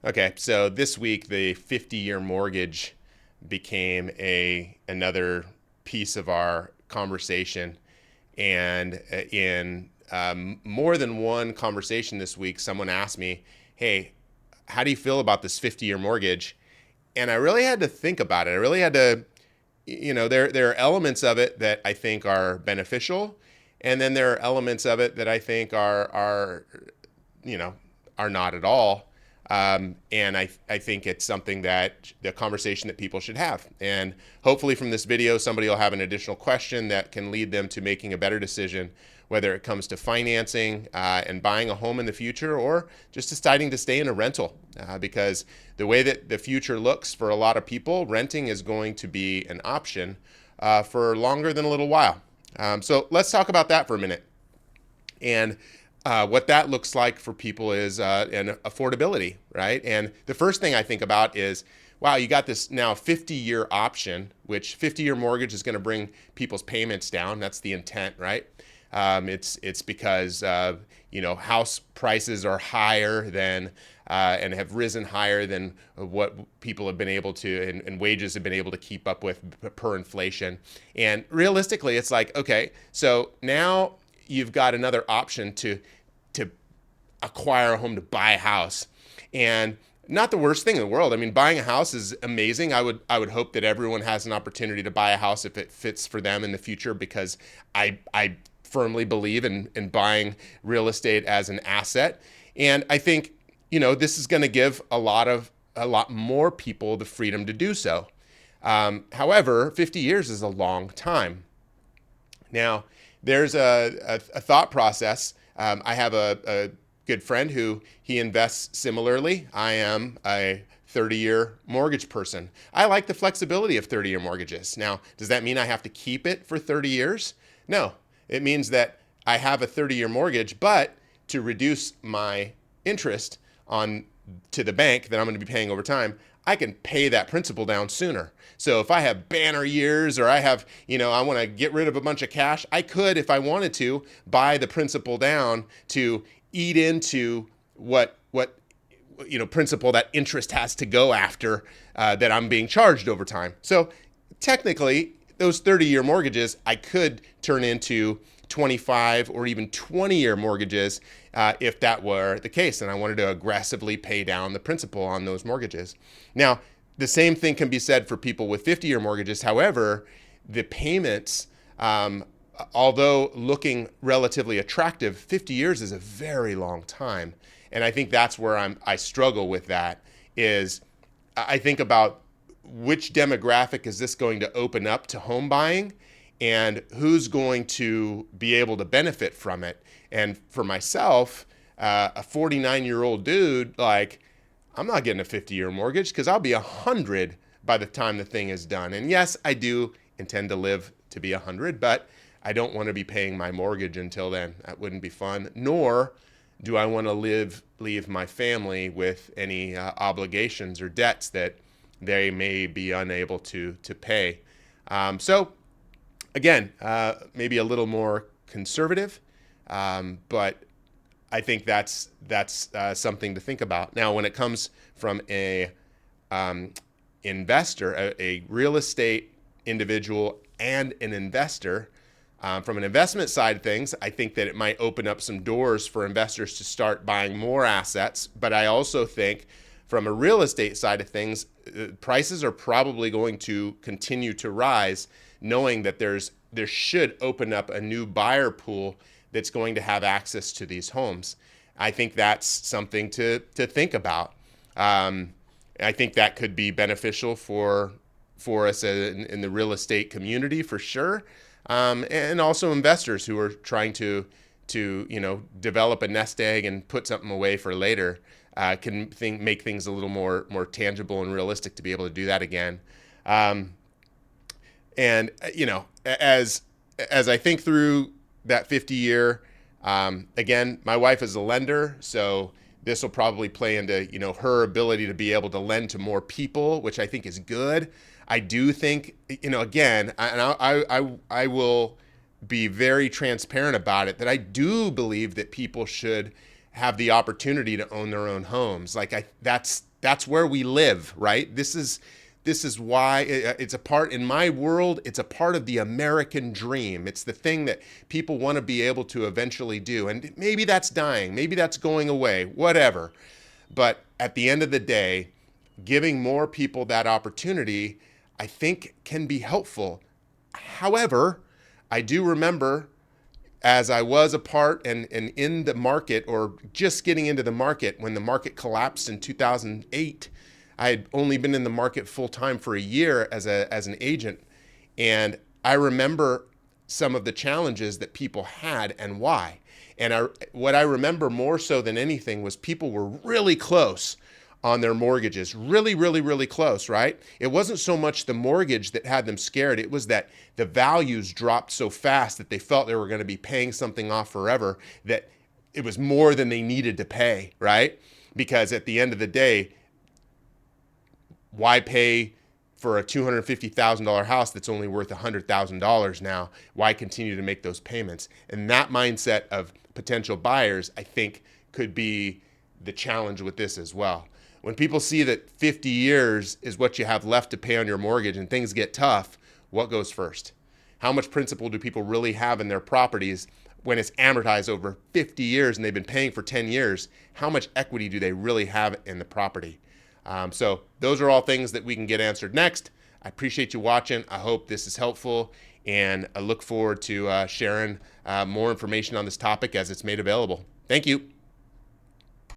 Okay, so this week the 50-year mortgage became a another piece of our conversation, and in more than one conversation this week, someone asked me, "Hey, how do you feel about this 50-year mortgage?" And I really had to think about it. I really had to, there are elements of it that I think are beneficial, and then there are elements of it that I think are you know, are not at all. And I think it's something that the conversation that people should have. And hopefully from this video, somebody will have an additional question that can lead them to making a better decision, whether it comes to financing and buying a home in the future, or just deciding to stay in a rental. Because the way that the future looks for a lot of people, renting is going to be an option for longer than a little while. So let's talk about that for a minute. And what that looks like for people is an affordability, right? And the first thing I think about is, wow, you got this now 50-year option, which 50-year mortgage is going to bring people's payments down. That's the intent, right? It's because house prices are higher than and have risen higher than what people have been able to, and wages have been able to keep up with per inflation. And realistically, it's like, okay, so now you've got another option to acquire a home, to buy a house. And not the worst thing in the world. I mean, buying a house is amazing. I would hope that everyone has an opportunity to buy a house if it fits for them in the future, because I firmly believe in buying real estate as an asset. And I think, this is going to give a lot more people the freedom to do so. However, 50 years is a long time. Now, there's a thought process. I have a good friend who he invests similarly. I am a 30-year mortgage person. I like the flexibility of 30-year mortgages. Now, does that mean I have to keep it for 30 years? No. It means that I have a 30-year mortgage, but to reduce my interest on to the bank that I'm going to be paying over time, I can pay that principal down sooner. So if I have banner years, or I have, I want to get rid of a bunch of cash, I could, if I wanted to, buy the principal down to eat into what principal that interest has to go after that I'm being charged over time. So technically, those 30-year mortgages I could turn into 25 or even 20-year mortgages if that were the case, and I wanted to aggressively pay down the principal on those mortgages. Now, the same thing can be said for people with 50-year mortgages. However, the payments, although looking relatively attractive, 50 years is a very long time. And I think that's where I struggle with that, is I think about which demographic is this going to open up to home buying, and who's going to be able to benefit from it. And for myself, a 49-year-old dude, like, I'm not getting a 50-year mortgage because I'll be 100 by the time the thing is done. And yes, I do intend to live to be 100, but I don't want to be paying my mortgage until then. That wouldn't be fun. Nor do I want to leave my family with any obligations or debts that they may be unable to pay. So again, maybe a little more conservative, but I think that's something to think about. Now, when it comes from a investor, a real estate individual and an investor, from an investment side of things, I think that it might open up some doors for investors to start buying more assets. But I also think from a real estate side of things, prices are probably going to continue to rise, knowing that there should open up a new buyer pool that's going to have access to these homes. I think that's something to think about. I think that could be beneficial for us in the real estate community, for sure, and also investors who are trying to develop a nest egg and put something away for later. Can make things a little more tangible and realistic to be able to do that again. And as I think through that 50-year, again, my wife is a lender, so this will probably play into her ability to be able to lend to more people, which I think is good. I do think again, I will be very transparent about it, that I do believe that people should have the opportunity to own their own homes. Like that's that's where we live, right? This is why it's a part in my world. It's a part of the American dream. It's the thing that people want to be able to eventually do. And maybe that's dying. Maybe that's going away, whatever. But at the end of the day, giving more people that opportunity, I think, can be helpful. However, I do remember, as I was a part and in the market, or just getting into the market when the market collapsed in 2008. I had only been in the market full time for a year as an agent. And I remember some of the challenges that people had and why. And what I remember more so than anything was people were really close on their mortgages, really, really, really close, right? It wasn't so much the mortgage that had them scared. It was that the values dropped so fast that they felt they were going to be paying something off forever, that it was more than they needed to pay, right? Because at the end of the day, why pay for a $250,000 house that's only worth $100,000 now? Why continue to make those payments? And that mindset of potential buyers, I think, could be the challenge with this as well. When people see that 50 years is what you have left to pay on your mortgage and things get tough, what goes first? How much principal do people really have in their properties when it's amortized over 50 years and they've been paying for 10 years? How much equity do they really have in the property? So those are all things that we can get answered next. I appreciate you watching. I hope this is helpful, and I look forward to sharing more information on this topic as it's made available. Thank you.